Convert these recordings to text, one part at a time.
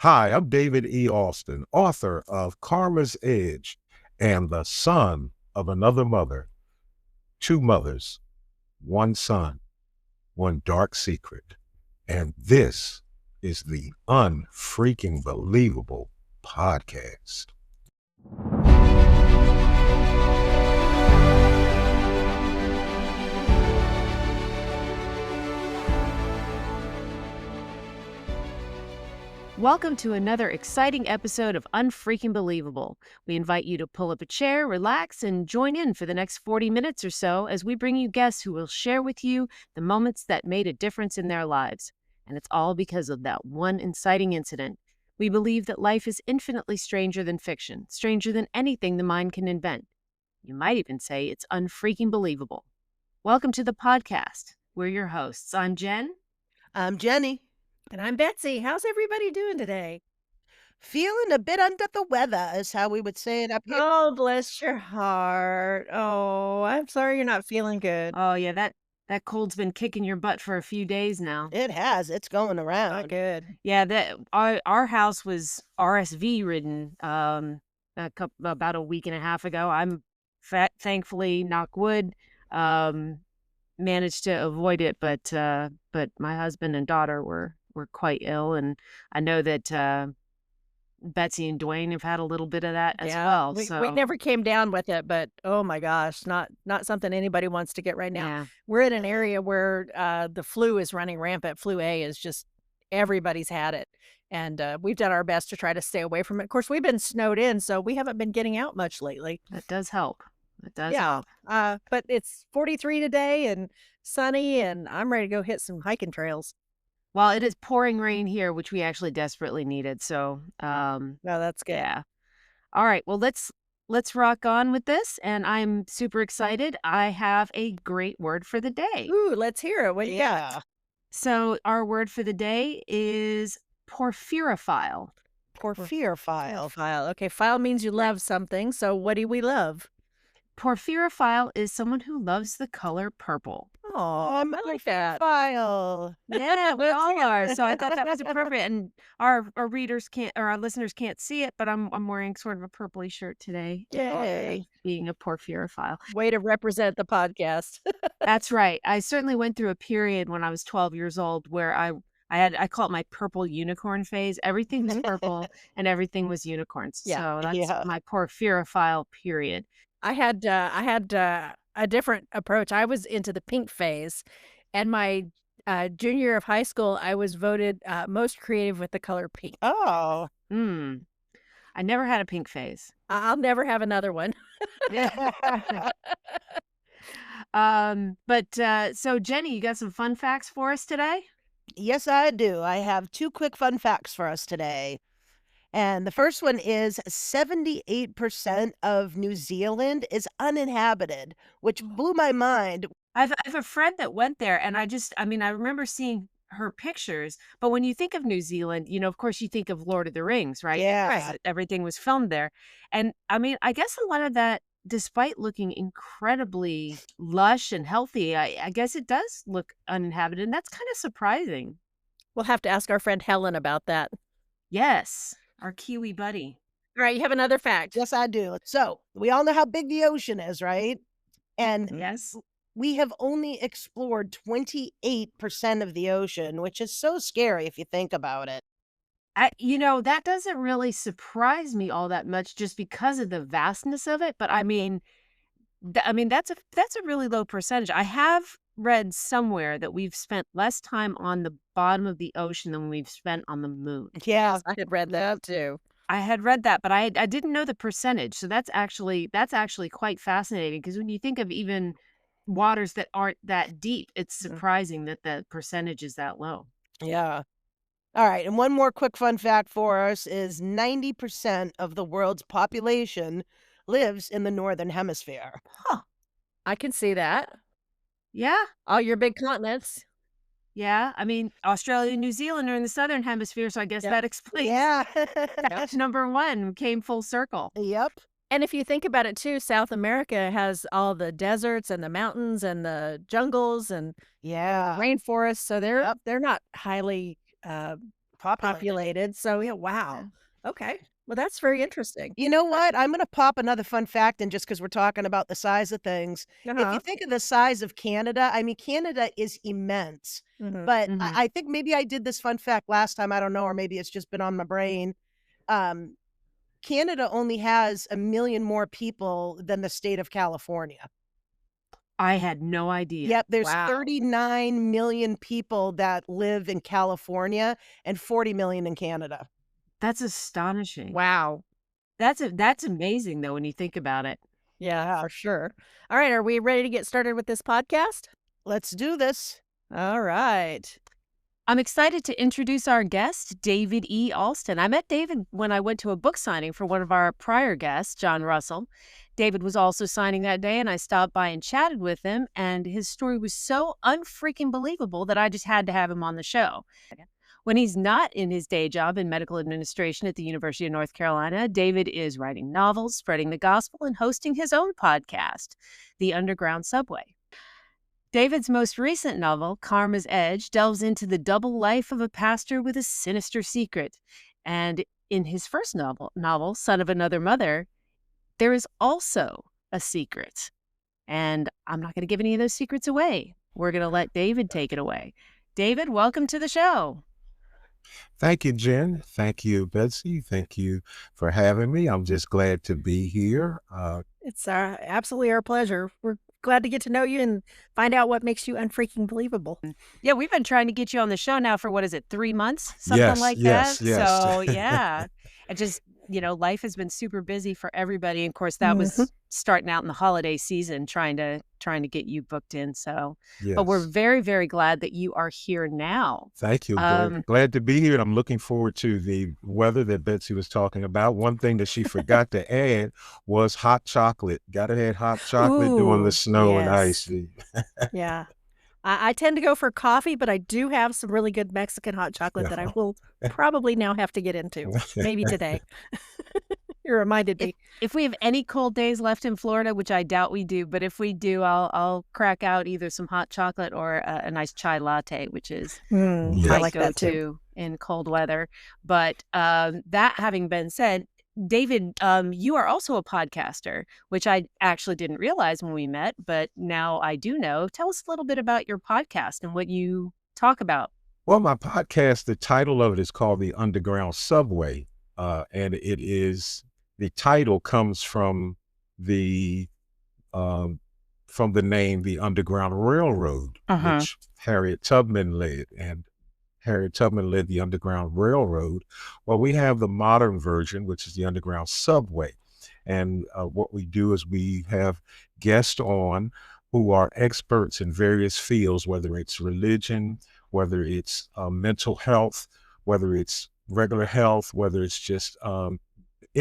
Hi, I'm David E. Alston, author of Karma's Edge and the son of another mother, two mothers, one son, one dark secret. And this is the Unfreaking Believable podcast. Welcome to another exciting episode of Unfreaking Believable. We invite you to pull up a chair, relax, and join in for the next 40 minutes or so as we bring you guests who will share with you the moments that made a difference in their lives. And it's all because of that one inciting incident. We believe that life is infinitely stranger than fiction, stranger than anything the mind can invent. You might even say it's unfreaking believable. Welcome to the podcast. We're your hosts. I'm Jen. I'm Jenny. And I'm Betsy. How's everybody doing today? Feeling a bit under the weather is how we would say it up here. Oh, bless your heart. Oh, I'm sorry you're not feeling good. Oh, yeah, that cold's been kicking your butt for a few days now. It has. It's going Not around. good. Yeah, our house was RSV ridden about a week and a half ago. I'm thankfully, knock wood, managed to avoid it, but my husband and daughter were quite ill, and I know that Betsy and Dwayne have had a little bit of that as well. We So never came down with it, but oh my gosh, not something anybody wants to get right now. yeah. We're in an area where the flu is running rampant. Flu A is just everybody's had it. And we've done our best to try to stay away from it. Of course, we've been snowed in, so we haven't been getting out much lately. That does help. It does Yeah. help. But it's 43 today and sunny, and I'm ready to go hit some hiking trails. Well, it is pouring rain here, which we actually desperately needed. So, No, that's good. yeah. All right. Well, let's rock on with this, and I'm super excited. I have a great word for the day. Ooh, let's hear it. What you got? Yeah. So, our word for the day is porphyrophile. Porphyrophile. File. Okay, file means you love something. So what do we love? Porphyrophile is someone who loves the color purple. Oh, I like that. File. Yeah, we all are. So I thought that was appropriate, and our readers can't, or our listeners can't see it, but I'm wearing sort of a purpley shirt today. Yay. Being a porphyrophile. Way to represent the podcast. That's right. I certainly went through a period when I was 12 years old where I call it my purple unicorn phase. Everything was purple and everything was unicorns. Yeah, So that's yeah. my porphyrophile period. I had a different approach. I was into the pink phase, and my junior year of high school, I was voted most creative with the color pink. Oh. I never had a pink phase. I'll never have another one. So Jenny, you got some fun facts for us today? Yes, I do. I have two quick fun facts for us today. And the first one is 78% of New Zealand is uninhabited, which blew my mind. I have a friend that went there, and I remember seeing her pictures, but when you think of New Zealand, of course you think of Lord of the Rings, right? Yeah. Right. Everything was filmed there. And I guess a lot of that, despite looking incredibly lush and healthy, I guess it does look uninhabited, and that's kind of surprising. We'll have to ask our friend Helen about that. Yes, our Kiwi buddy. All right, you have another fact. Yes, I do. So we all know how big the ocean is, right? And Yes. we have only explored 28% of the ocean, which is so scary if you think about it. That doesn't really surprise me all that much just because of the vastness of it. But that's a really low percentage. I have read somewhere that we've spent less time on the bottom of the ocean than we've spent on the moon. Yeah. I had read that too. I had read that, but I didn't know the percentage. So that's actually quite fascinating, because when you think of even waters that aren't that deep, it's surprising that the percentage is that low. Yeah. All right. And one more quick fun fact for us is 90% of the world's population lives in the Northern Hemisphere. I can see that. Yeah. All your big continents. Yeah. Australia and New Zealand are in the Southern Hemisphere, so I guess that explains. Yeah. That's number one, came full circle. Yep. And if you think about it too, South America has all the deserts and the mountains and the jungles and Yeah. rainforests, so they're not highly Populated. So, yeah, wow. Okay. Well, that's very interesting. You know what? I'm gonna pop another fun fact in just because 'cause we're talking about the size of things. If you Uh-huh. think of the size of Canada, I mean, Canada is immense, Mhm. but I Mhm. I think maybe I did this fun fact last time, I don't know, or maybe it's just been on my brain. Um, Canada only has 1,000,000 more people than the state of California. I had no idea. Yep, there's Wow. 39,000,000 people that live in California and 40,000,000 in Canada. That's astonishing. Wow. That's amazing, though, when you think about it. Yeah, for sure. All right, are we ready to get started with this podcast? Let's do this. All right. I'm excited to introduce our guest, David E. Alston. I met David when I went to a book signing for one of our prior guests, John Russell. David was also signing that day, and I stopped by and chatted with him, and his story was so unfreaking believable that I just had to have him on the show. When he's not in his day job in medical administration at the University of North Carolina, David is writing novels, spreading the gospel, and hosting his own podcast, The Underground Subway. David's most recent novel, Karma's Edge, delves into the double life of a pastor with a sinister secret. And in his first novel, Son of Another Mother, there is also a secret. And I'm not going to give any of those secrets away. We're going to let David take it away. David, welcome to the show. Thank you, Jen. Thank you, Betsy. Thank you for having me. I'm just glad to be here. It's absolutely our pleasure. We're glad to get to know you and find out what makes you unfreaking believable. Yeah, we've been trying to get you on the show now for what is it, 3 months? Something like that. Yes. So yeah. It just, life has been super busy for everybody. And of course, that Mhm. was starting out in the holiday season, trying to get you booked in. So but we're Yes. very, very glad that you are here now. Thank you. Um, Glad to be here. And I'm looking forward to the weather that Betsy was talking about. One thing that she forgot to add was hot chocolate. Got to have hot chocolate during the Ooh, snow and ice. yes. Yeah. I tend to go for coffee, but I do have some really good Mexican hot chocolate that I will probably now have to get into, maybe today. You reminded if me. if we have any cold days left in Florida, which I doubt we do, but if we do, I'll crack out either some hot chocolate or a nice chai latte, which is I Yes. my like that too. go-to in cold weather. But that having been said, David, you are also a podcaster, which I actually didn't realize when we met, but now I do know. Tell us a little bit about your podcast and what you talk about. Well, my podcast, the title of it is called The Underground Subway. And the title comes um, from the name The Underground Railroad, Uh-huh. which Harriet Tubman led. And Harriet Tubman led the Underground Railroad. Well, we have the modern version, which is the Underground Subway. And what we do is we have guests on who are experts in various fields, whether it's religion, whether it's mental health, whether it's regular health, whether it's just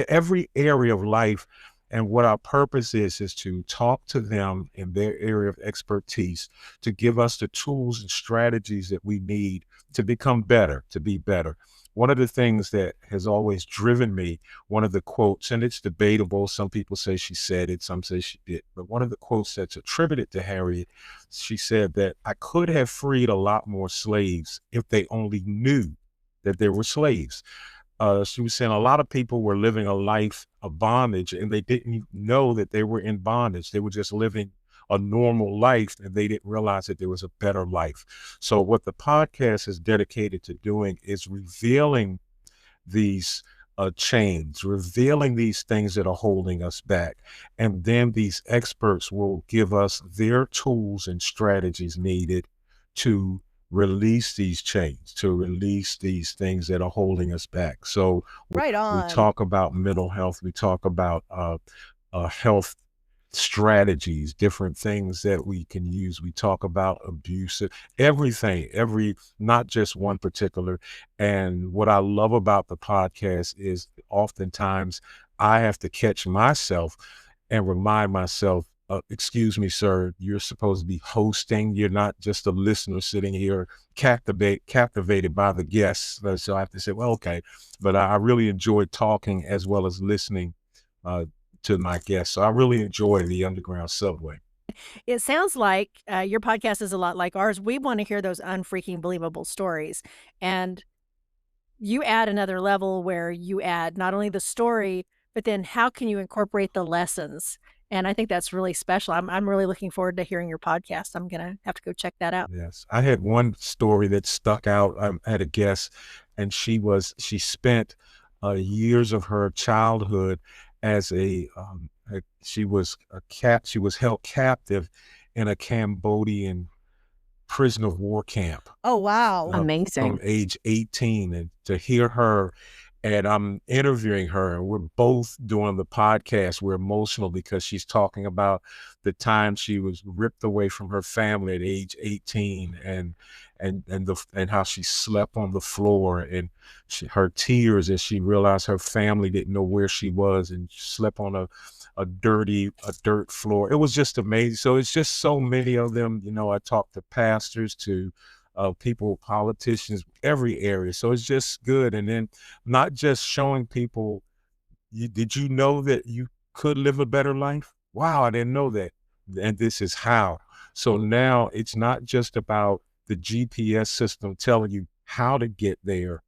every area of life. And what our purpose is to talk to them in their area of expertise, to give us the tools and strategies that we need to become better, to be better. One of the things that has always driven me, one of the quotes, and it's debatable, some people say she said it, some say she did, but one of the quotes that's attributed to Harriet, she said that I could have freed a lot more slaves if they only knew that they were slaves. She was saying a lot of people were living a life of bondage and they didn't know that they were in bondage. They were just living a normal life and they didn't realize that there was a better life. So what the podcast is dedicated to doing is revealing these chains, revealing these things that are holding us back. And then these experts will give us their tools and strategies needed to release these chains, to release these things that are holding us back. So Right we on. talk about mental health, we talk about health strategies, different things that we can use. We talk about abuse, everything, not just one particular. And what I love about the podcast is oftentimes I have to catch myself and remind myself, excuse me, sir, you're supposed to be hosting. You're not just a listener sitting here captivated by the guests. So I have to say, well, okay. But I really enjoy talking as well as listening to my guests. So I really enjoy the Underground Subway. It sounds like your podcast is a lot like ours. We want to hear those unfreaking believable stories. And you add another level where you add not only the story, but then how can you incorporate the lessons? And I think that's really special. I'm really looking forward to hearing your podcast. I'm gonna have to go check that out. Yes. I had one story that stuck out. I had a guest, and she spent years of her childhood as she was she was held captive in a Cambodian prisoner of war camp. Oh, wow. From Amazing. age 18, and to hear her, and I'm interviewing her, and we're both doing the podcast. We're emotional because she's talking about the time she was ripped away from her family at age 18, and how she slept on the floor, and her tears as she realized her family didn't know where she was, and slept on a dirt floor. It was just amazing. So it's just so many of them. I talked to pastors, to people, politicians, every area. So it's just good. And then not just showing people, did you know that you could live a better life? Wow, I didn't know that. And this is how. So now it's not just about the GPS system telling you how to get there.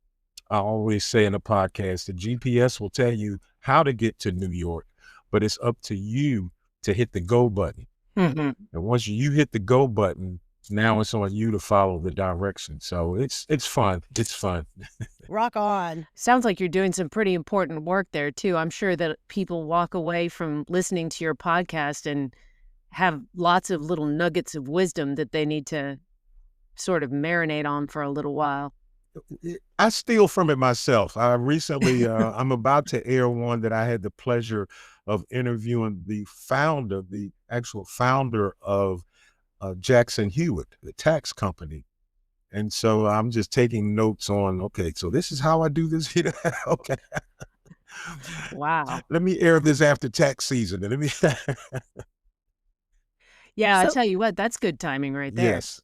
I always say in a podcast, the GPS will tell you how to get to New York, but it's up to you to hit the go button. Mhm. And once you hit the go button, now it's on you to follow the direction. So it's fun. It's fun. Rock on. Sounds like you're doing some pretty important work there too. I'm sure that people walk away from listening to your podcast and have lots of little nuggets of wisdom that they need to sort of marinate on for a little while. I steal from it myself. I recently, I'm about to air one that I had the pleasure of interviewing the actual founder of Jackson Hewitt, the tax company. And so I'm just taking notes on, okay, so this is how I do this. Okay. Wow. Let me air this after tax season. And let me, Yeah, I So- tell you what, that's good timing right there. yes.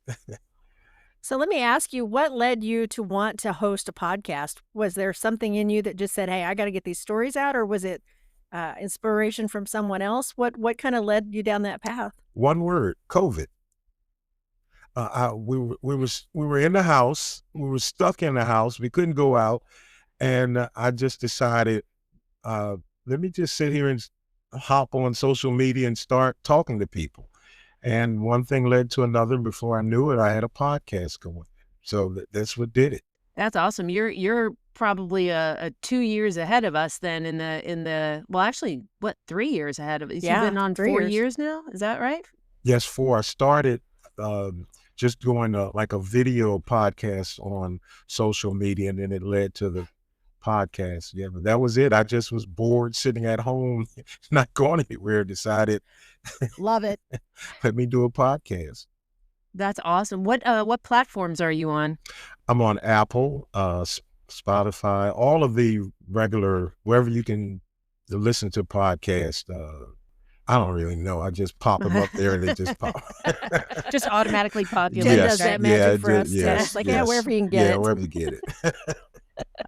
So let me ask you, what led you to want to host a podcast? Was there something in you that just said, "Hey, I got to get these stories out," or was it inspiration from someone else? What kind of led you down that path? One word, COVID. We were in the house. We were stuck in the house. We couldn't go out. And I just decided, let me just sit here and hop on social media and start talking to people. And one thing led to another. Before I knew it, I had a podcast going. So that's what did it. That's awesome. You're probably a 2 years ahead of us then in the well, actually, what, 3 years ahead of us? Yeah, You've been on 3 4 years. years now? Is that right? Yes, I started just doing like a video podcast on social media, and then it led to the podcast. Yeah, but that was it. I just was bored sitting at home, not going anywhere, decided, Love it. let me do a podcast. That's awesome. What platforms are you on? I'm on Apple, Spotify, all of the regular, wherever you can listen to podcasts. I don't really know. I just pop them up there and they just pop. Just automatically Jen populate. does that magic for us. It's like, yeah, wherever you can get Yeah, it. wherever you get it.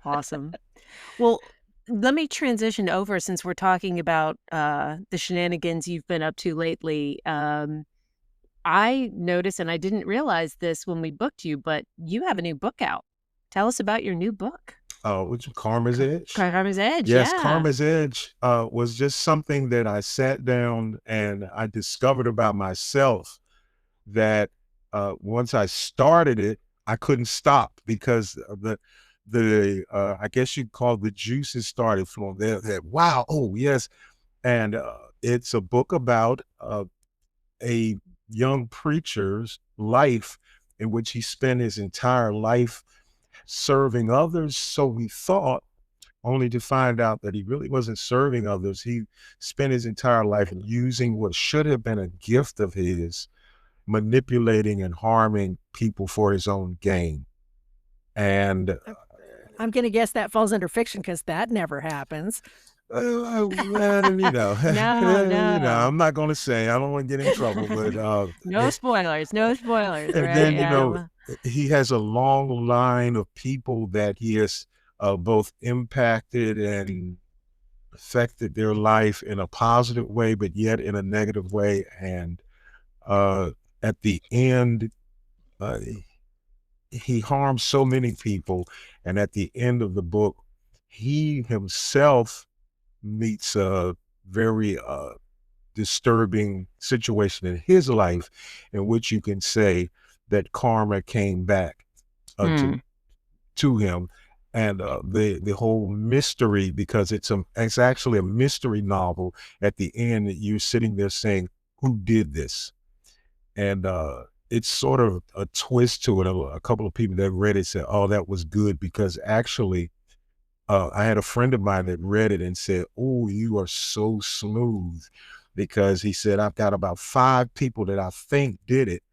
Awesome. Well, let me transition over since we're talking about the shenanigans you've been up to lately. I noticed, and I didn't realize this when we booked you, but you have a new book out. Tell us about your new book. Which Karma's Edge? Karma's Edge. Yes, Yeah. Karma's Edge was just something that I sat down and I discovered about myself, that once I started it, I couldn't stop, because of the I guess you'd call the juices started flowing. That wow, oh yes, and it's a book about a young preacher's life, in which he spent his entire life serving others. So we thought, only to find out that he really wasn't serving others. He spent his entire life using what should have been a gift of his, manipulating and harming people for his own gain. And I'm going to guess that falls under fiction because that never happens. well, you know, I'm not going to say, I don't want to get in trouble, but No spoilers. No spoilers. and right? then, Yeah. he has a long line of people that he has both impacted and affected their life in a positive way, but yet in a negative way. And at the end, he harmed so many people, and at the end of the book, he himself meets a very disturbing situation in his life, in which you can say that karma came back uh, to Hmm. to him, and the whole mystery, because it's actually a mystery novel. At the end, you're sitting there saying, "Who did this?" And it's sort of a twist to it. A couple of people that read it said, "Oh, that was good," because actually, I had a friend of mine that read it and said, "Oh, you are so smooth," because he said, "I've got about 5 people that I think did it."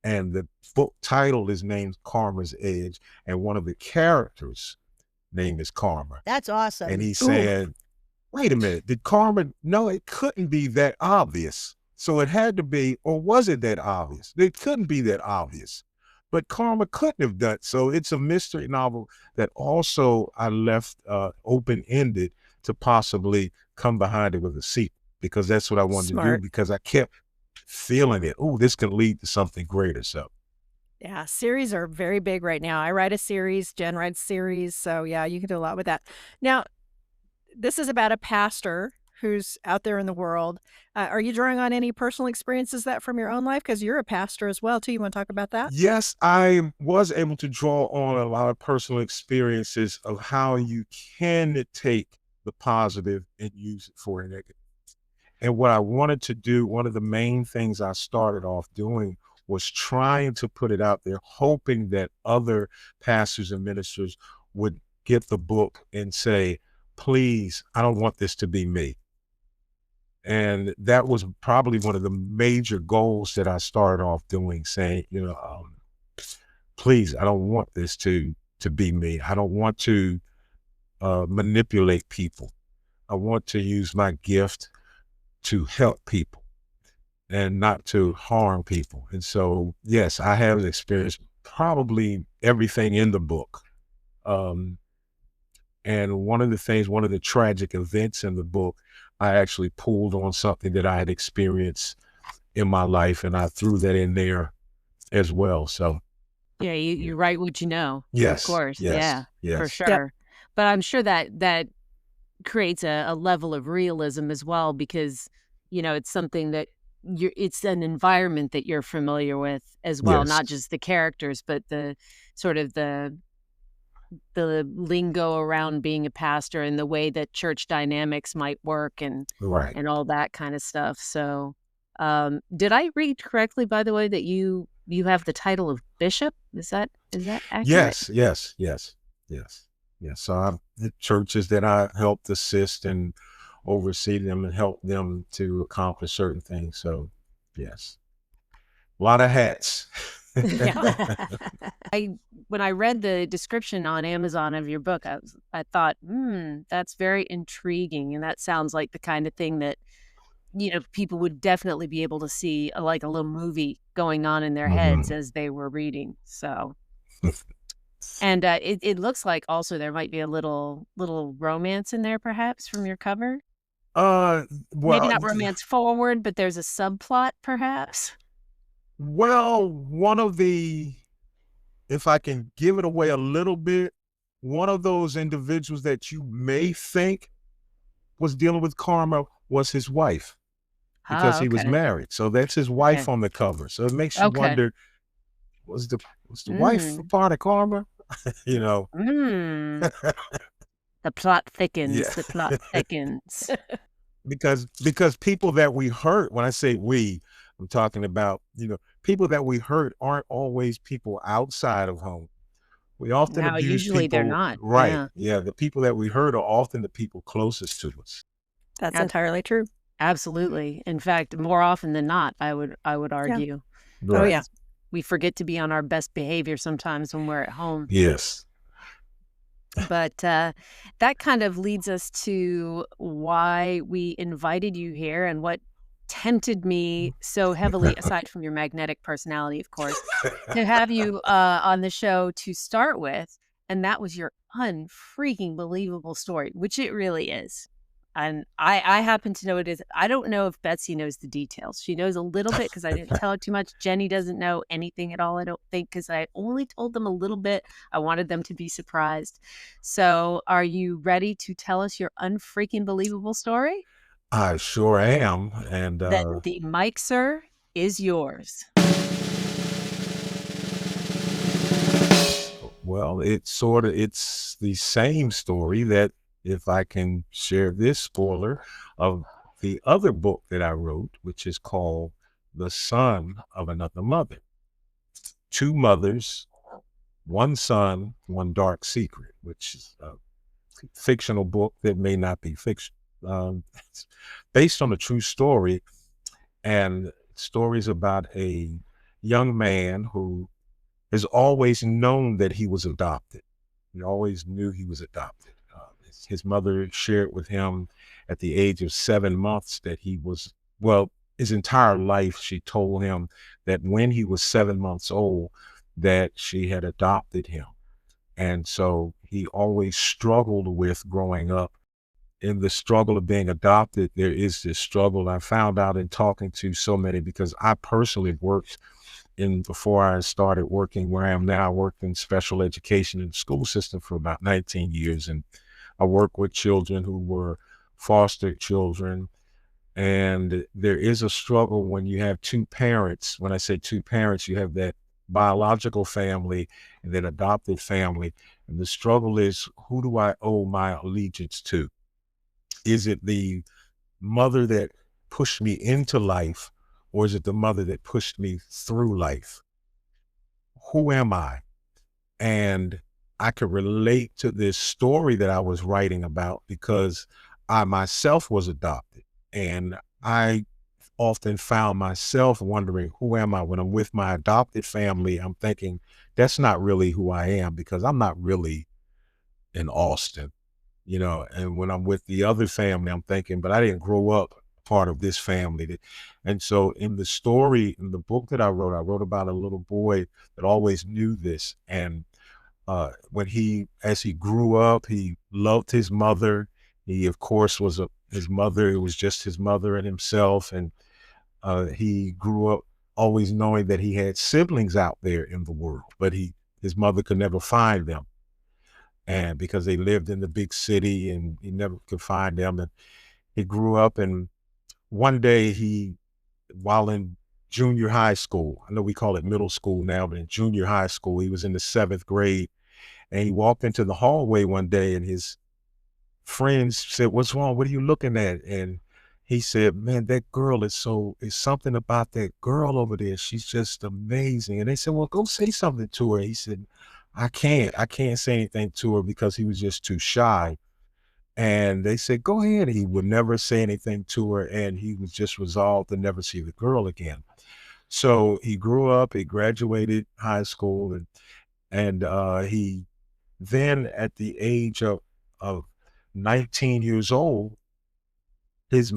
And the book title is named Karma's Edge, and one of the characters' name is Karma. That's And awesome. he Ooh, said, "Wait a minute, did Karma?" No, it couldn't be that obvious. So it had to be, or was it that obvious? It couldn't be that obvious. But Karma couldn't have done. So it's a mystery novel that also I left open-ended to possibly come behind it with a sequel, because that's what I wanted to do, smart. because I kept feeling it. Oh, this can lead to something greater. So Yeah, series are very big right now. I write a series, Jen writes series, so yeah, you can do a lot with that. Now, this is about a pastor who's out there in the world. Are you drawing on any personal experiences that from your own life? Because you're a pastor as well, too. You want to talk about that? yes, I was able to draw on a lot of personal experiences of how you can take the positive and use it for a negative. And what I wanted to do, one of the main things I started off doing was trying to put it out there, hoping that other pastors and ministers would get the book and say, "Please, I don't want this to be me." And that was probably one of the major goals that I started off doing, saying, "Please, I don't want this to be me. I don't want to manipulate people. I want to use my gift to help people and not to harm people." And so, yes, I have experienced probably everything in the book. Um, and one of the tragic events in the book, I actually pulled on something that I had experienced in my life, and I threw that in there as well. So, Yeah, you, yeah. you write what you know, of Yes, course. yes, Yeah, for yes, Yep. sure. But I'm sure that creates a level of realism as well, because, it's something that it's an environment that you're familiar with as well, yes, not just the characters, but the sort of the lingo around being a pastor and the way that church dynamics might work right. and all that kind of stuff. So, did I read correctly, by the way, that you have the title of bishop? Is that accurate? Yes, yes, yes, yes, yes. So I've the churches that I helped assist and oversee them and help them to accomplish certain things. So, yes, a lot of hats. Yeah. I When I read the description on Amazon of your book, I thought, that's very intriguing, and that sounds like the kind of thing that people would definitely be able to see like a little movie going on in their heads Mhm. as they were reading. So, and it looks like also there might be a little romance in there, perhaps from your cover. Uh, Maybe well, not romance forward, but there's a subplot, perhaps. one of the, if I can give it away a little bit, one of those individuals that you may think was dealing with karma was his wife, because Oh, he was okay. married. So that's his Okay. wife on the cover. So it makes you Okay. wonder, was the was the wife a Mm. part of karma? You know? Mm. The plot Yeah. thickens. The plot thickens. Because people that we hurt, when I say we, I'm talking about, people that we hurt aren't always people outside of home. We often No, abuse usually they're people, not. right? Yeah, Yeah, the people that we hurt are often the people closest to us. That's ab- entirely true. absolutely. In fact, more often than not, I would Yeah. argue, Oh, Right. yeah. because we forget to be on our best behavior sometimes when we're at home. Yes. But that kind of leads us to why we invited you here and what tempted me so heavily, aside from your magnetic personality, of course, to have you on the show to start with. And that was your unfreaking believable story, which it really is. And I happen to know it is. I don't know if Betsy knows the details. She knows a little bit because I didn't tell her too much. Jenny doesn't know anything at all, I don't think, because I only told them a little bit. I wanted them to be surprised. So are you ready to tell us your unfreaking believable story? I sure am. And Then the mic, sir, is yours. well, it's the same story that, if I can share this spoiler, of the other book that I wrote, which is called The Son of Another Mother. Two mothers, one son, one dark secret, which is a fictional book that may not be fiction. It's based on a true story, and stories about a young man who has always known that he was adopted. He always knew he was adopted. His mother shared with him at the age of 7 months that he was, well, his entire life, she told him that when he was 7 months old, that she had adopted him. And so he always struggled with growing up. In the struggle of being adopted, there is this struggle I found out in talking to so many, because I personally worked before I started working where I am now. I worked in special education in the school system for about 19 years. And I work with children who were foster children. And there is a struggle when you have two parents. When I say two parents, you have that biological family and that adopted family. And the struggle is, who do I owe my allegiance to? Is it the mother that pushed me into life, or is it the mother that pushed me through life? Who am I? And I could relate to this story that I was writing about, because I myself was adopted, and I often found myself wondering, who am I? When I'm with my adopted family, I'm thinking, that's not really who I am, because I'm not really in Alston, and when I'm with the other family, I'm thinking, but I didn't grow up part of this family. And so in the story, in the book that I wrote about a little boy that always knew this. And as he grew up, he loved his mother. He, of course, his mother. It was just his mother and himself. And he grew up always knowing that he had siblings out there in the world, but his mother could never find them. And because they lived in the big city, and he never could find them. And he grew up, and one day while in junior high school, I know we call it middle school now, but in junior high school, he was in the 7th grade, and he walked into the hallway one day, and his friends said, "What's wrong? What are you looking at?" And he said, "Man, that girl it's something about that girl over there. She's just amazing." And they said, "Well, go say something to her." He said, I can't say anything to her," because he was just too shy. And they said, "Go ahead." He would never say anything to her, and he was just resolved to never see the girl again. So he grew up, he graduated high school, and he then, at the age of 19 years old, his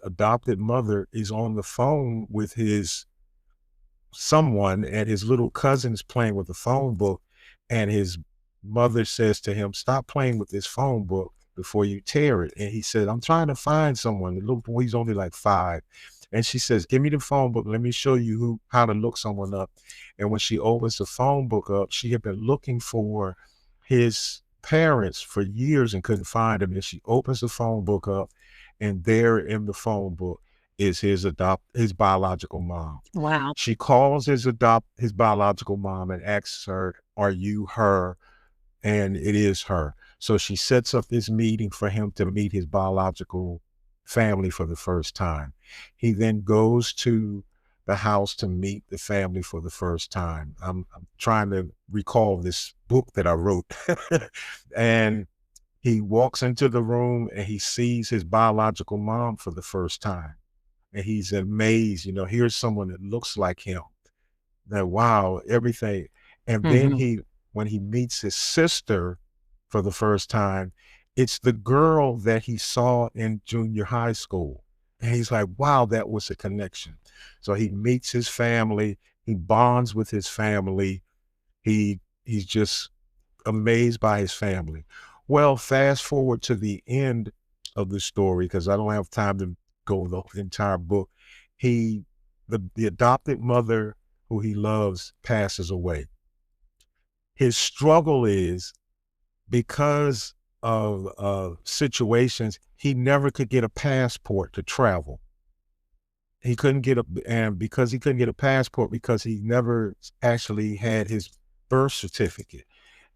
adopted mother, is on the phone with someone, and his little cousin's playing with the phone book, and his mother says to him, "Stop playing with this phone book before you tear it." And he said, "I'm trying to find someone." The little boy's only like 5. And she says, "Give me the phone book. Let me show you how to look someone up." And when she opens the phone book up, she had been looking for his parents for years and couldn't find him. And she opens the phone book up, and there in the phone book is his biological mom. Wow. She calls his biological mom and asks her, "Are you her?" And it is her. So she sets up this meeting for him to meet his biological family for the first time. He then goes to the house to meet the family for the first time. I'm trying to recall this book that I wrote. And he walks into the room, and he sees his biological mom for the first time. And he's amazed, here's someone that looks like him. That, wow, everything. And then when he meets his sister for the first time, it's the girl that he saw in junior high school. And he's like, wow, that was a connection. So he meets his family, he bonds with his family, he's just amazed by his family. Well, fast forward to the end of the story, because I don't have time to go the entire book. The adopted mother who he loves passes away. His struggle is because of situations, he never could get a passport to travel. He couldn't get and because he couldn't get a passport, because he never actually had his birth certificate,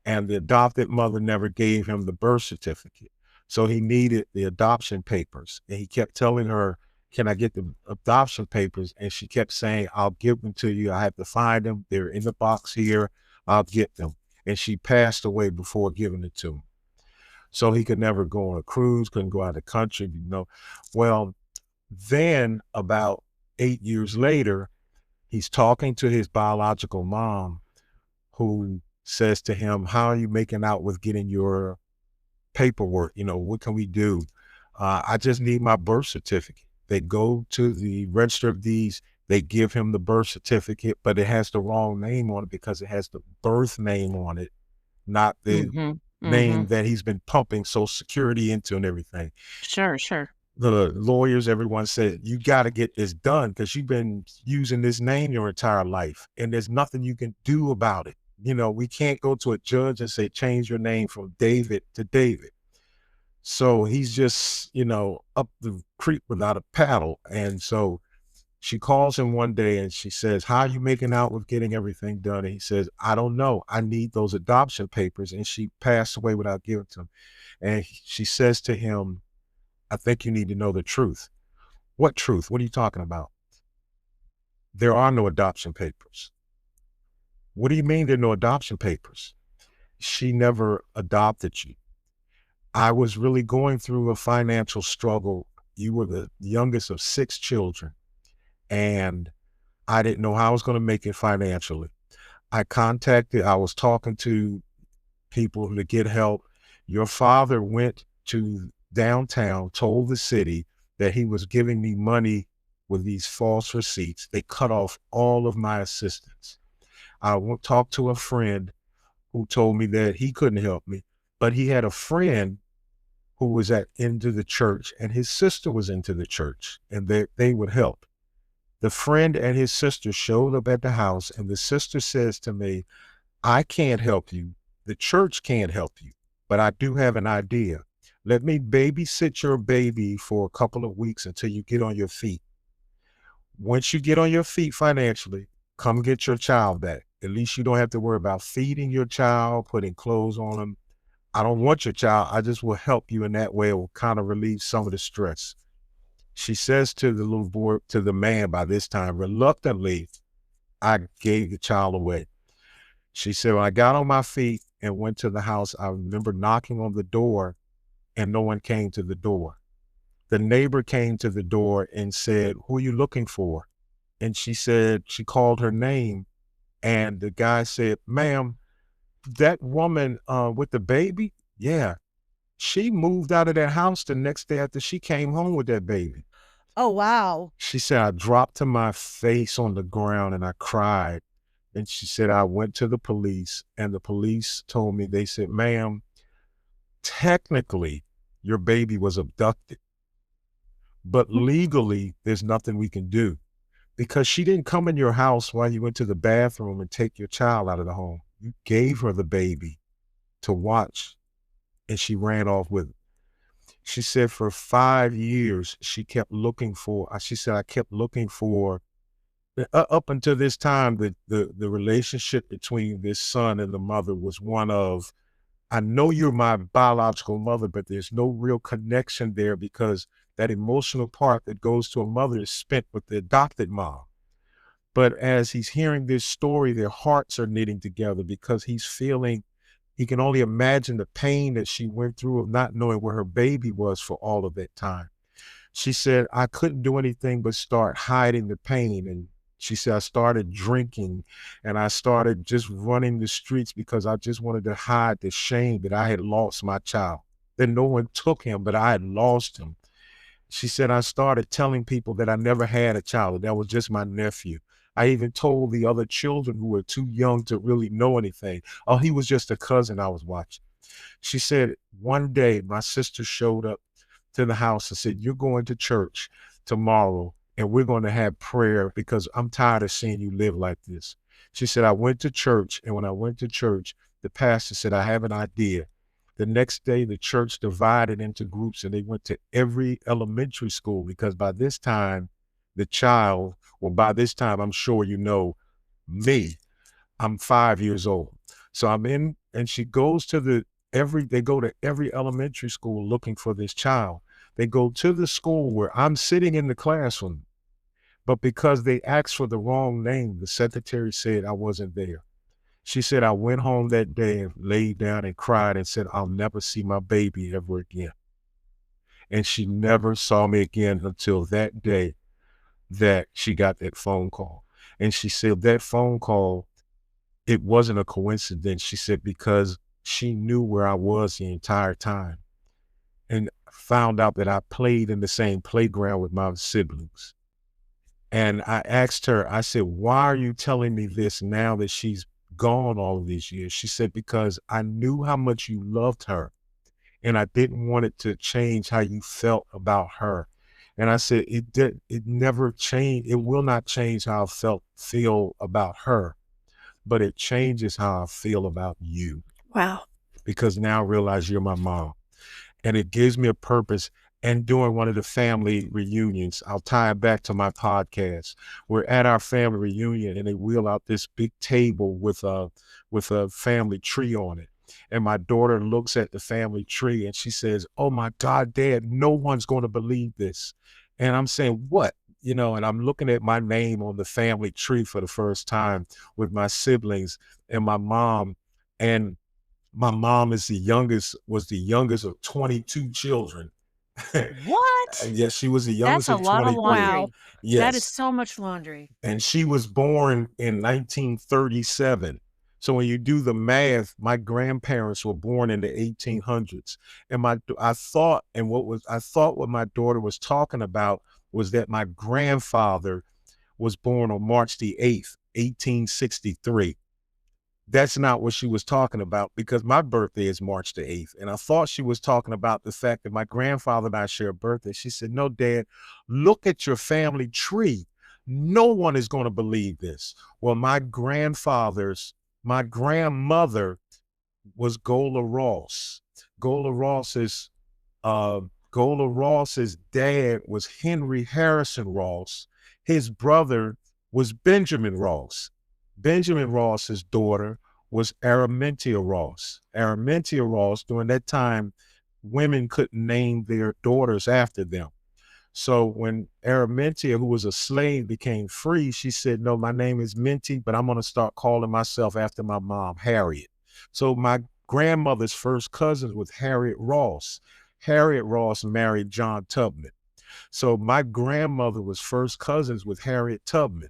and the adopted mother never gave him the birth certificate. So he needed the adoption papers, and he kept telling her, can I get the adoption papers? And she kept saying, I'll give them to you. I have to find them. They're in the box here. I'll get them. And she passed away before giving it to him. So he could never go on a cruise, couldn't go out of the country, Well, then about 8 years later, he's talking to his biological mom, who says to him, how are you making out with getting your paperwork? What can we do? I just need my birth certificate. They go to the register of deeds, they give him the birth certificate, but it has the wrong name on it because it has the birth name on it, not the name that he's been pumping Social Security into and everything. Sure. The lawyers, everyone said, you got to get this done because you've been using this name your entire life and there's nothing you can do about it. We can't go to a judge and say, change your name from David to David. So he's just, up the creek without a paddle. And so she calls him one day and she says, how are you making out with getting everything done? And he says, I don't know. I need those adoption papers. And she passed away without giving to him. And she says to him, I think you need to know the truth. What truth? What are you talking about? There are no adoption papers. What do you mean there are no adoption papers? She never adopted you. I was really going through a financial struggle. You were the youngest of 6 children, and I didn't know how I was going to make it financially. I was talking to people to get help. Your father went to downtown, told the city that he was giving me money with these false receipts. They cut off all of my assistance. I talked to a friend who told me that he couldn't help me, but he had a friend who was into the church, and his sister was into the church, and they would help. The friend and his sister showed up at the house, and the sister says to me, I can't help you. The church can't help you, but I do have an idea. Let me babysit your baby for a couple of weeks until you get on your feet. Once you get on your feet financially, come get your child back. At least you don't have to worry about feeding your child, putting clothes on them. I don't want your child. I just will help you in that way. It will kind of relieve some of the stress. She says to the little boy, to the man by this time, reluctantly, I gave the child away. She said, when I got on my feet and went to the house, I remember knocking on the door and no one came to the door. The neighbor came to the door and said, who are you looking for? And she said, she called her name. And the guy said, ma'am, that woman with the baby? Yeah. She moved out of that house the next day after she came home with that baby. Oh, wow. She said, I dropped to my face on the ground and I cried. And she said, I went to the police, and the police told me, they said, ma'am, technically your baby was abducted, but legally there's nothing we can do because she didn't come in your house while you went to the bathroom and take your child out of the home. You gave her the baby to watch and she ran off with it. She said for 5 years, she kept looking for, she said, I kept looking for, up until this time, the relationship between this son and the mother was one of, I know you're my biological mother, but there's no real connection there because that emotional part that goes to a mother is spent with the adopted mom. But as he's hearing this story, their hearts are knitting together because he's feeling, he can only imagine the pain that she went through of not knowing where her baby was for all of that time. She said, I couldn't do anything but start hiding the pain. And she said, I started drinking and I started just running the streets because I just wanted to hide the shame that I had lost my child, that no one took him, but I had lost him. She said, I started telling people that I never had a child, that was just my nephew. I even told the other children who were too young to really know anything, oh, he was just a cousin I was watching. She said, one day my sister showed up to the house and said, "You're going to church tomorrow and we're going to have prayer because I'm tired of seeing you live like this." She said, "I went to church, and when I went to church, the pastor said, 'I have an idea.'" The next day, the church divided into groups and they went to every elementary school because by this time, by this time, I'm sure you know me, I'm 5 years old. So I'm in, and she goes to they go to every elementary school looking for this child. They go to the school where I'm sitting in the classroom, but because they asked for the wrong name, the secretary said I wasn't there. She said, "I went home that day and laid down and cried and said, I'll never see my baby ever again." And she never saw me again until that day that she got that phone call. And she said that phone call, it wasn't a coincidence. She said, because she knew where I was the entire time and found out that I played in the same playground with my siblings. And I asked her, I said, "Why are you telling me this now that she's gone all of these years?" She said, "Because I knew how much you loved her and I didn't want it to change how you felt about her." And I said, it never changed. It will not change how I feel about her, but it changes how I feel about you. Wow. Because now I realize you're my mom. And it gives me a purpose. And during one of the family reunions, I'll tie it back to my podcast. We're at our family reunion and they wheel out this big table with a family tree on it. And my daughter looks at the family tree and she says, "Oh my God, Dad, no one's going to believe this." And I'm saying, "What?" And I'm looking at my name on the family tree for the first time with my siblings and my mom. And my mom was the youngest of 22 children. What? Yes, she was the That's youngest a of lot of 23. laundry. Wow. That is Yes. so much laundry. And she was born in 1937. So when you do the math, my grandparents were born in the 1800s. And I thought what my daughter was talking about was that my grandfather was born on March the 8th, 1863. That's not what she was talking about because my birthday is March the 8th. And I thought she was talking about the fact that my grandfather and I share a birthday. She said, "No, Dad, look at your family tree. No one is going to believe this." Well, my grandmother was Gola Ross. Gola Ross's Gola Ross's dad was Henry Harrison Ross. His brother was Benjamin Ross. Benjamin Ross's daughter was Araminta Ross. Araminta Ross, during that time, women couldn't name their daughters after them. So when Araminta, who was a slave, became free, she said, "No, my name is Minty, but I'm going to start calling myself after my mom, Harriet." So my grandmother's first cousin was Harriet Ross. Harriet Ross married John Tubman. So my grandmother was first cousins with Harriet Tubman.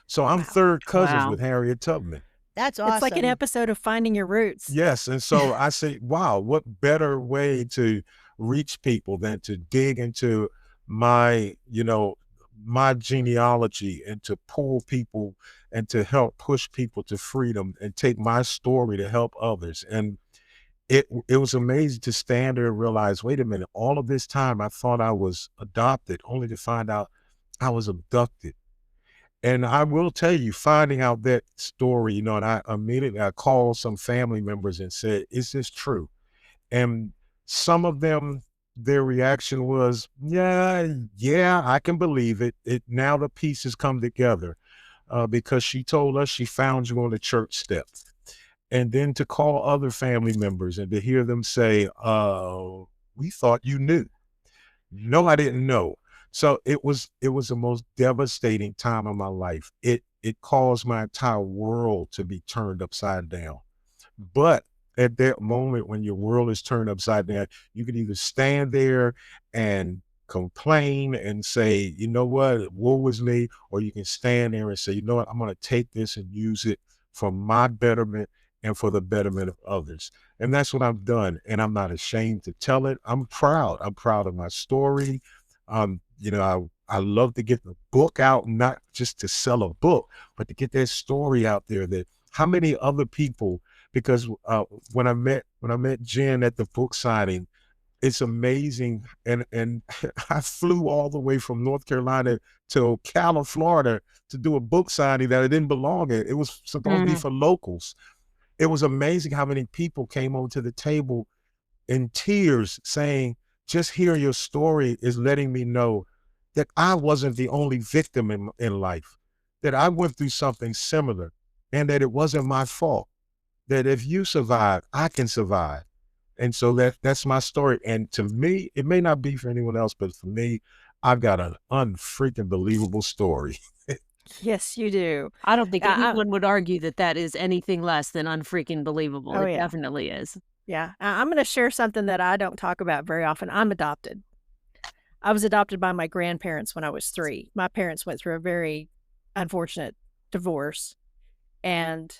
So I'm Wow. third cousins Wow. with Harriet Tubman. That's awesome. It's like an episode of Finding Your Roots. Yes. And so I say, wow, what better way to reach people than to dig into my genealogy and to pull people and to help push people to freedom and take my story to help others. And it was amazing to stand there and realize, wait a minute, all of this time I thought I was adopted, only to find out I was abducted. And I will tell you, finding out that story, and I immediately called some family members and said, "Is this true?" And some of them, their reaction was, yeah, I can believe it. Now the pieces come together because she told us she found you on the church steps. And then to call other family members and to hear them say, "We thought you knew." No, I didn't know. So it was the most devastating time of my life. It caused my entire world to be turned upside down. But at that moment when your world is turned upside down, you can either stand there and complain and say, "You know what, woe was me," or you can stand there and say, "You know what, I'm going to take this and use it for my betterment and for the betterment of others." And that's what I've done. And I'm not ashamed to tell it. I'm proud. I'm proud of my story. I love to get the book out, not just to sell a book, but to get that story out there that how many other people, because when I met Jen at the book signing, it's amazing. And I flew all the way from North Carolina to Ocala, Florida to do a book signing that I didn't belong in. It was supposed to be for locals. It was amazing how many people came over to the table in tears saying, just hearing your story is letting me know that I wasn't the only victim in life, that I went through something similar and that it wasn't my fault, that if you survive, I can survive. And so that's my story. And to me, it may not be for anyone else, but for me, I've got an unfreaking believable story. Yes, you do. I don't think I- anyone would argue that that is anything less than unfreaking believable. Oh, It yeah. definitely is. Yeah. I'm going to share something that I don't talk about very often. I'm adopted. I was adopted by my grandparents when I was 3. My parents went through a very unfortunate divorce, and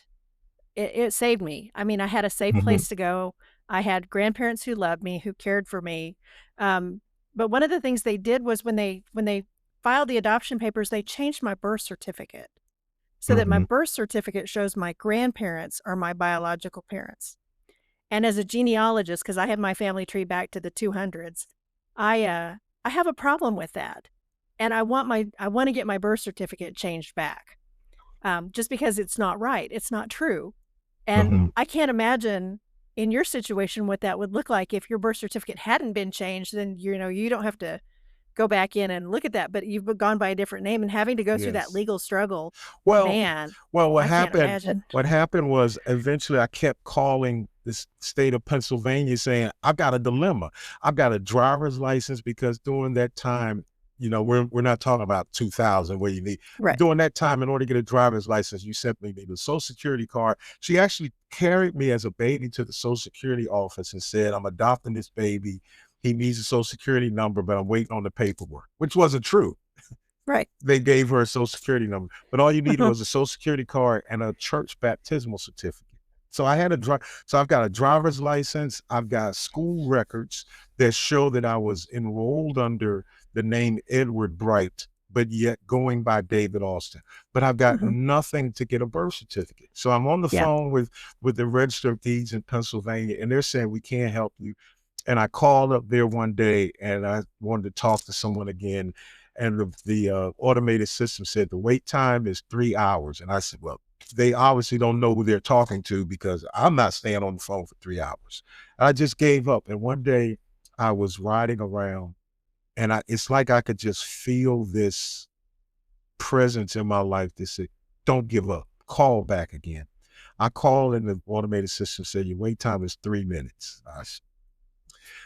it saved me. I mean, I had a safe place to go. I had grandparents who loved me, who cared for me. But one of the things they did was when they filed the adoption papers, they changed my birth certificate so that my birth certificate shows my grandparents are my biological parents. And as a genealogist, because I have my family tree back to the 200s, I have a problem with that, and I want to get my birth certificate changed back, just because it's not right, it's not true, and I can't imagine in your situation what that would look like if your birth certificate hadn't been changed. Then you don't have to go back in and look at that, but you've gone by a different name and having to go through that Yes. legal struggle. Well, Man, what I can't imagine. happened was eventually I kept calling the state of Pennsylvania saying, I've got a dilemma. I've got a driver's license, because during that time, we're not talking about 2000 where you need, Right. during that time, in order to get a driver's license, you simply need a social security card. She actually carried me as a baby to the social security office and said, I'm adopting this baby. He needs a social security number, but I'm waiting on the paperwork, which wasn't true. Right. They gave her a social security number, but all you needed was a social security card and a church baptismal certificate. So I've got a driver's license. I've got school records that show that I was enrolled under the name Edward Bright, but yet going by David Alston. But I've got nothing to get a birth certificate. So I'm on the phone with the Register of Deeds in Pennsylvania, and they're saying, we can't help you. And I called up there one day and I wanted to talk to someone again. And the automated system said the wait time is 3 hours. And I said, well, they obviously don't know who they're talking to, because I'm not staying on the phone for 3 hours. I just gave up. And one day I was riding around, and it's like I could just feel this presence in my life that said, don't give up, call back again. I called, and the automated system said, your wait time is 3 minutes.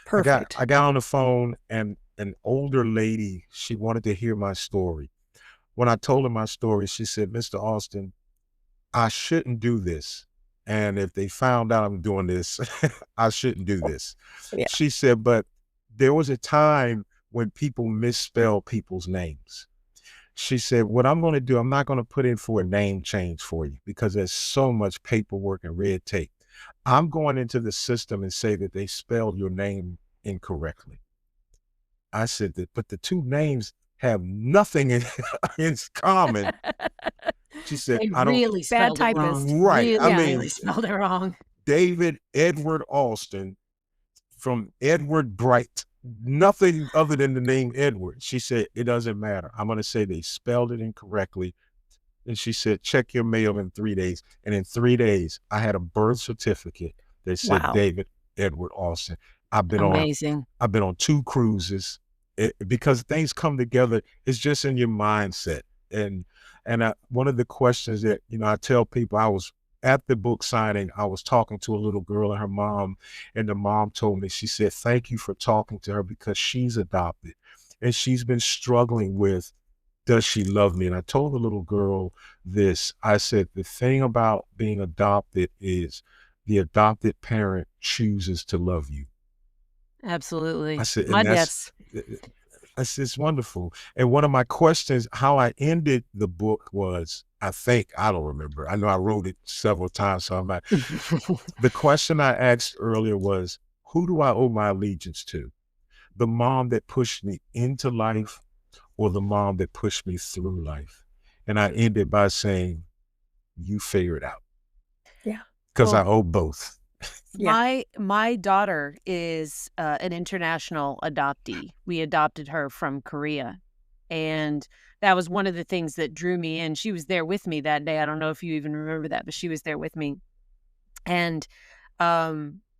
Perfect. I got on the phone, and an older lady, she wanted to hear my story. When I told her my story, she said, Mr. Alston, I shouldn't do this. And if they found out I'm doing this, I shouldn't do this. Yeah. She said, but there was a time when people misspell people's names. She said, what I'm going to do, I'm not going to put in for a name change for you, because there's so much paperwork and red tape. I'm going into the system and say that they spelled your name incorrectly. I said that, but the two names have nothing in common. She said, They I don't. really spelled it typist. wrong. Right. Really, I mean, really spelled it wrong. David Edward Alston from Edward Bright, nothing other than the name Edward. She said, it doesn't matter. I'm going to say they spelled it incorrectly. And she said, check your mail in 3 days. And in 3 days, I had a birth certificate that said David Edward Alston. I've been Amazing. on 2 cruises. Because things come together, it's just in your mindset. And one of the questions that, I tell people, I was at the book signing, I was talking to a little girl and her mom, and the mom told me, she said, thank you for talking to her, because she's adopted and she's been struggling with, does she love me? And I told the little girl this, I said, the thing about being adopted is the adopted parent chooses to love you. Absolutely. I said, My and that's it's wonderful. And one of my questions, how I ended the book was, I don't remember. I know I wrote it several times, so the question I asked earlier was, who do I owe my allegiance to? The mom that pushed me into life, or the mom that pushed me through life? And I ended by saying, you figure it out. Yeah. Because I owe both. Yeah. My daughter is an international adoptee. We adopted her from Korea, and that was one of the things that drew me in. She was there with me that day. I don't know if you even remember that, but she was there with me. And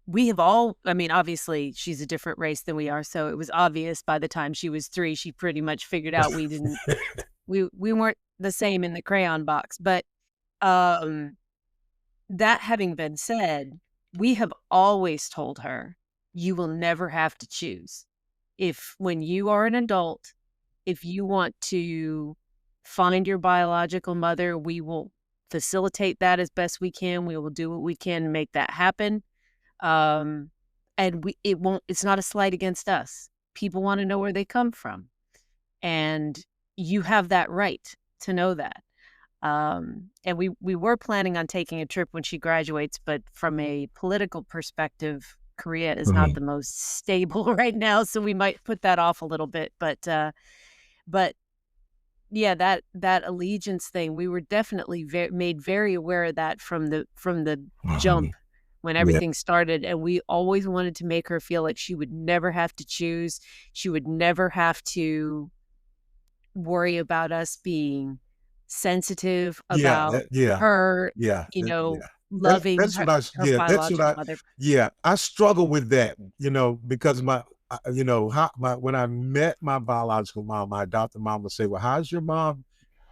we have all, I mean, obviously she's a different race than we are, so it was obvious by the time she was 3, she pretty much figured out we weren't the same in the crayon box. But um that having been said, we have always told her, you will never have to choose. If when you are an adult, if you want to find your biological mother, we will facilitate that as best we can. We will do what we can to make that happen. Um, and it's not a slight against us. People want to know where they come from. And you have that right to know that. And we were planning on taking a trip when she graduates, but from a political perspective, Korea is not the most stable right now, so we might put that off a little bit. But yeah, that allegiance thing, we were definitely made very aware of that from the jump when everything started, and we always wanted to make her feel like she would never have to choose. She would never have to worry about us being sensitive about her, loving That's her, what I, her that's what biological I, mother. I struggle with that, because when I met my biological mom, my adopted mom would say, well, how's your mom?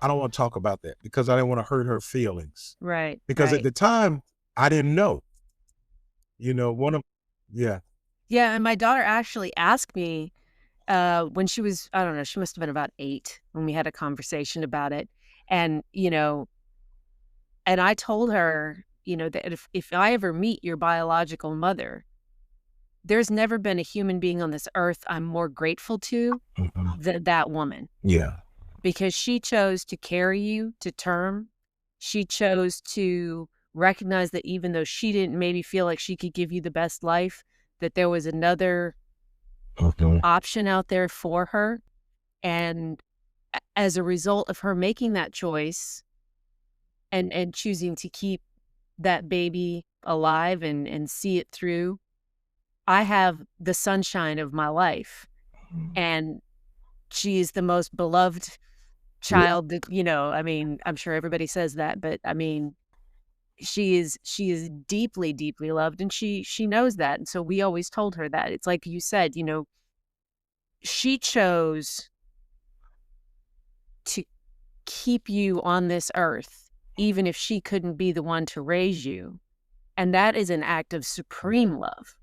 I don't want to talk about that because I didn't want to hurt her feelings. Right. Because at Right. the time I didn't know, one of, yeah. Yeah, and my daughter actually asked me when she was, I don't know, she must have been about 8 when we had a conversation about it. And, and I told her, that if I ever meet your biological mother, there's never been a human being on this earth I'm more grateful to than that woman. Yeah. Because she chose to carry you to term. She chose to recognize that even though she didn't maybe feel like she could give you the best life, that there was another option out there for her. And as a result of her making that choice and choosing to keep that baby alive and see it through, I have the sunshine of my life. And she is the most beloved child that, I mean, I'm sure everybody says that, but I mean, she is deeply, deeply loved, and she knows that. And so we always told her that. It's like you said, she chose to keep you on this earth, even if she couldn't be the one to raise you. And that is an act of supreme love.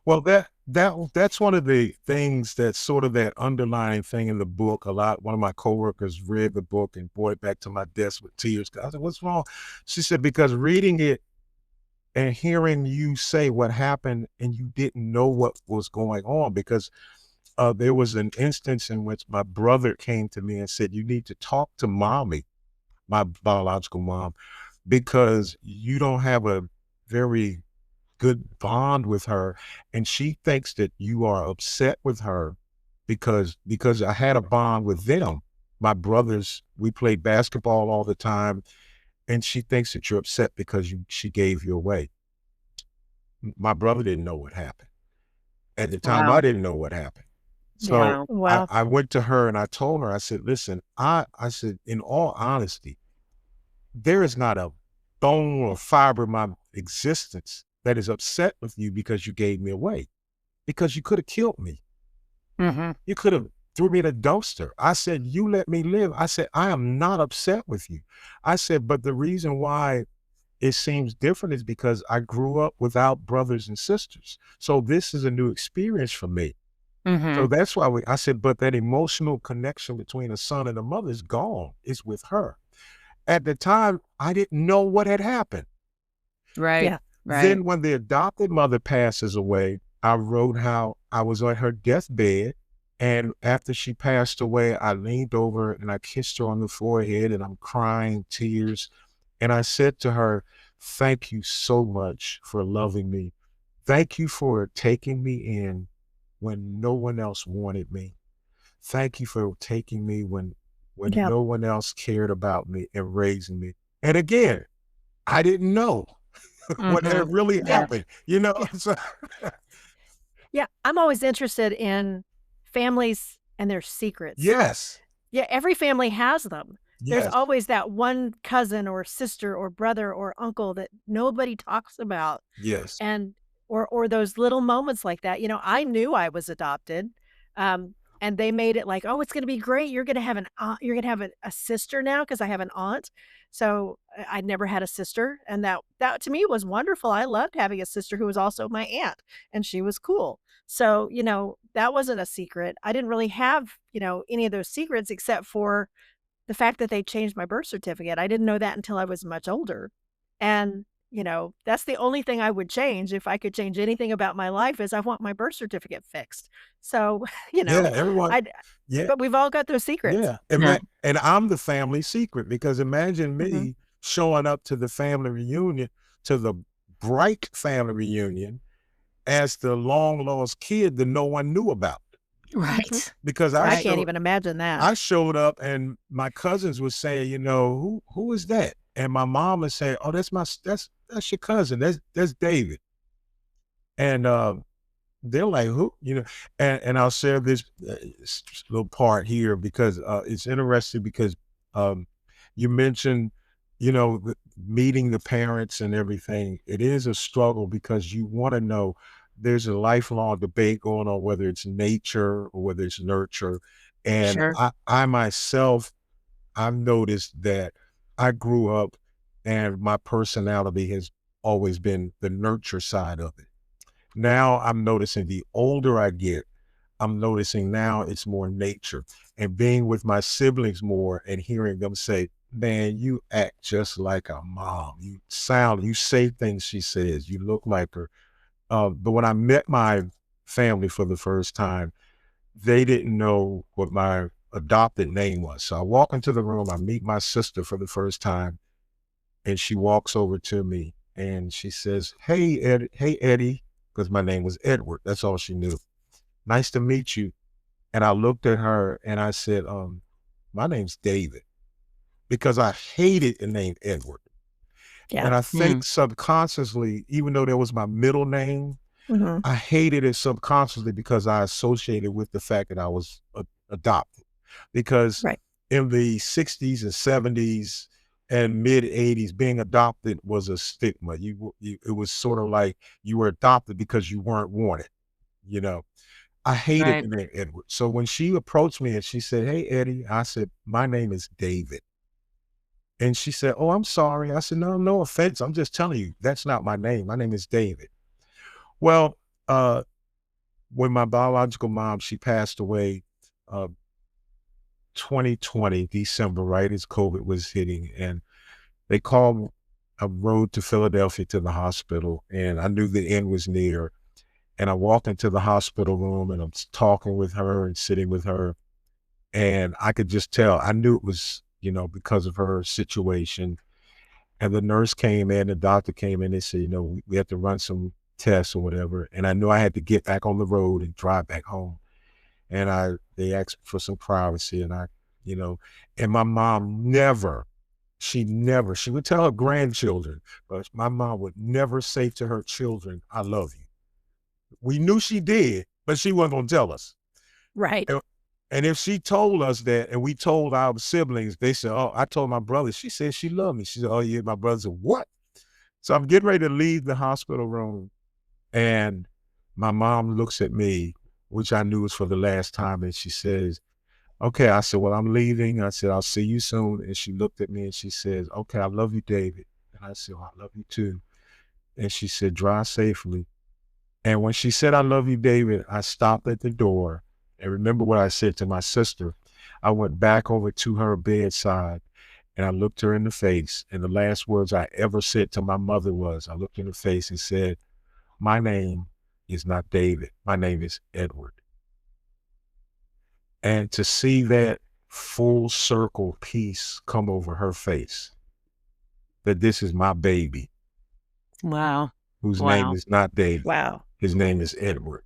Well, that's one of the things that's sort of that underlying thing in the book. A lot. One of my coworkers read the book and brought it back to my desk with tears. I said, "What's wrong?" She said, "Because reading it and hearing you say what happened, and you didn't know what was going on, because there was an instance in which my brother came to me and said, you need to talk to mommy, my biological mom, because you don't have a very good bond with her, and she thinks that you are upset with her because I had a bond with them. My brothers, we played basketball all the time, and she thinks that you're upset because she gave you away." My brother didn't know what happened. At the time, I Wow. didn't know what happened. So Wow. Wow. I went to her and I told her, I said, listen, I said, in all honesty, there is not a bone or fiber of my existence that is upset with you because you gave me away, because you could have killed me. You could have threw me in a dumpster. I said, you let me live. I said, I am not upset with you. I said, but the reason why it seems different is because I grew up without brothers and sisters. So this is a new experience for me. So that's why I said, but that emotional connection between a son and a mother is gone. It's with her. At the time, I didn't know what had happened. Right. Yeah. Right. Then when the adopted mother passes away, I wrote how I was on her deathbed. And after she passed away, I leaned over and I kissed her on the forehead, and I'm crying tears. And I said to her, thank you so much for loving me. Thank you for taking me in when no one else wanted me. Thank you for taking me when Yeah. no one else cared about me and raising me. And again, I didn't know. when it really Yeah. happened, you know? Yeah. So, Yeah, I'm always interested in families and their secrets. yes, Yeah, every family has them. There's yes, always that one cousin or sister or brother or uncle that nobody talks about, yes, and or those little moments like that. I knew I was adopted, and they made it like, "Oh, it's gonna be great. You're gonna have an aunt, you're gonna have a sister now because I have an aunt." So I'd never had a sister, and that to me was wonderful. I loved having a sister who was also my aunt, and she was cool. So that wasn't a secret. I didn't really have any of those secrets except for the fact that they changed my birth certificate. I didn't know that until I was much older. And, that's the only thing I would change if I could change anything about my life is I want my birth certificate fixed. So, yeah, everyone, I yeah, but we've all got those secrets. yeah. And I'm the family secret because imagine Mhm. me showing up to the family reunion, to the Bright family reunion as the long lost kid that no one knew about Mhm. because I can't even imagine that. I showed up and my cousins would say, who is that? And my mom would say, oh, that's your cousin. That's David. And they're like, who? And I'll share this little part here because it's interesting because um, you mentioned, meeting the parents and everything. It is a struggle because you want to know. There's a lifelong debate going on whether it's nature or whether it's nurture. And I myself, I've noticed that I grew up and my personality has always been the nurture side of it. Now I'm noticing the older I get, I'm noticing now it's more nature and being with my siblings more and hearing them say, man, you act just like a mom. You say things she says, you look like her. But when I met my family for the first time, they didn't know what my adopted name was. So I walk into the room, I meet my sister for the first time, and she walks over to me and she says, hey Eddie, because my name was Edward. That's all she knew. Nice to meet you. And I looked at her and I said, my name's David, because I hated the name Edward. Yeah. And I think subconsciously, even though that was my middle name, Mhm. I hated it subconsciously because I associated with the fact that I was adopted. Because Right. in the 60s and 70s and mid 80s, being adopted was a stigma. It was sort of like you were adopted because you weren't wanted, you know. I hated the name Edward. So when she approached me and she said, hey, Eddie, I said, my name is David. And she said, oh, I'm sorry. I said, no, no offense. I'm just telling you, that's not my name. My name is David. Well, uh, when my biological mom, she passed away, uh, 2020, December, right as COVID was hitting. And they called me. I rode to Philadelphia to the hospital and I knew the end was near. And I walked into the hospital room and I'm talking with her and sitting with her. And I could just tell, I knew it was, because of her situation. And the nurse came in, the doctor came in, they said, we have to run some tests or whatever. And I knew I had to get back on the road and drive back home. And they asked for some privacy and you know, and my mom she would tell her grandchildren, but my mom would never say to her children, I love you. We knew she did, but she wasn't gonna tell us. Right. And, and if she told us that and we told our siblings, they said, oh, I told my brother, she said she loved me. She said, oh yeah, my brother said, what? So I'm getting ready to leave the hospital room and my mom looks at me, which I knew was for the last time, and she says, okay. I said, well, I'm leaving. I said, I'll see you soon. And she looked at me and she says, okay, I love you, David. And I said, oh, I love you too. And she said, drive safely. And when she said, I love you, David, I stopped at the door and remember what I said to my sister. I went back over to her bedside and I looked her in the face. And the last words I ever said to my mother was, I looked in her face and said, my name is not David. My name is Edward. And to see that full circle peace come over her face, that this is my baby, Wow. whose name is not David. Wow. His name is Edward.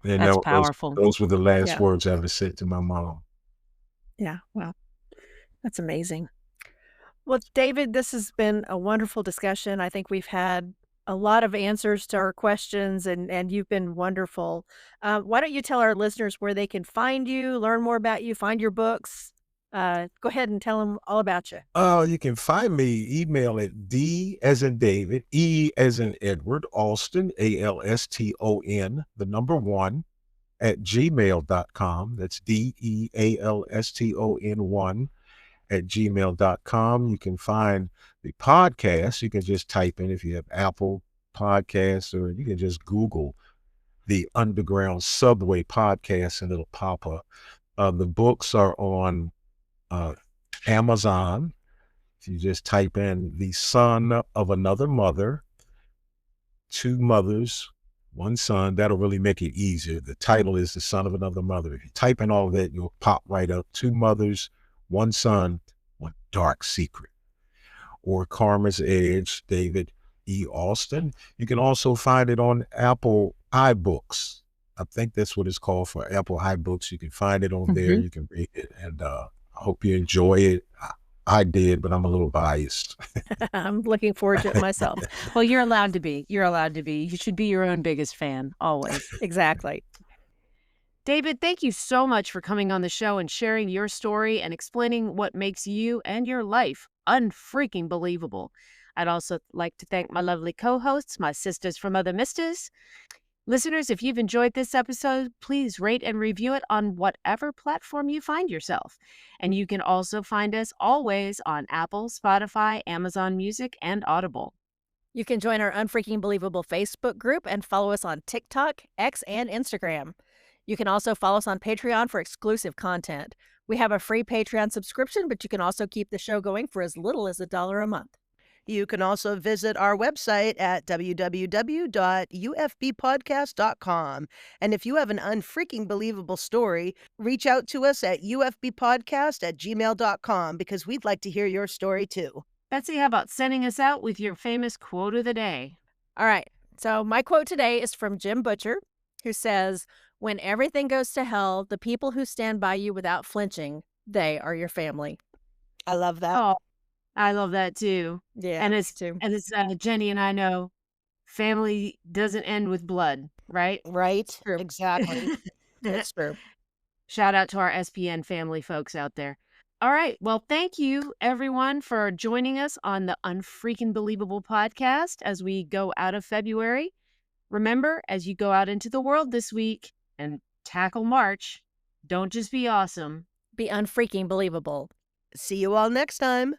And That's those, powerful. those were the last Yeah. words I ever said to my mom. Yeah. Wow. That's amazing. Well, David, this has been a wonderful discussion. I think we've had a lot of answers to our questions, and you've been wonderful. Why don't you tell our listeners where they can find you, learn more about you, find your books? Go ahead and tell them all about you. You can find me, email at D as in David, E as in Edward, Alston, Alston, the number 1, at gmail.com. That's DEALSTON1 at gmail.com. You can find the podcast. You can just type in, if you have Apple Podcasts, or you can just Google the Underground Subway Podcast and it'll pop up. The books are on Amazon. If you just type in The Son of Another Mother, 2 mothers, 1 son, that'll really make it easier. The title is The Son of Another Mother. If you type in all of that, you'll pop right up. 2 mothers, 1 son, 1 dark secret. Or Karma's Edge, David E. Alston. You can also find it on Apple iBooks. I think that's what it's called, for Apple iBooks. You can find it on there. You can read it, and I hope you enjoy it. I did, but I'm a little biased. I'm looking forward to it myself. Well, you're allowed to be. You're allowed to be. You should be your own biggest fan, always. Exactly. David, thank you so much for coming on the show and sharing your story and explaining what makes you and your life unfreaking believable. I'd also like to thank my lovely co-hosts, my sisters from Other Misters. Listeners, if you've enjoyed this episode, please rate and review it on whatever platform you find yourself. And you can also find us always on Apple, Spotify, Amazon Music, and Audible. You can join our Unfreaking Believable Facebook group and follow us on TikTok, X, and Instagram. You can also follow us on Patreon for exclusive content. We have a free Patreon subscription, but you can also keep the show going for as little as $1 a month. You can also visit our website at www.ufbpodcast.com. And if you have an unfreaking believable story, reach out to us at ufbpodcast@gmail.com, because we'd like to hear your story too. Betsy, how about sending us out with your famous quote of the day? All right. So my quote today is from Jim Butcher, who says, "When everything goes to hell, the people who stand by you without flinching, they are your family." I love that. Oh, I love that too. Yeah, And me it's too. Jenny and I know, family doesn't end with blood, right? Right? True. Exactly. That's true. Shout out to our SPN family folks out there. All right. Well, thank you everyone for joining us on the Unfreaking Believable podcast as we go out of February. Remember, as you go out into the world this week and tackle March, don't just be awesome. Be unfreaking believable. See you all next time.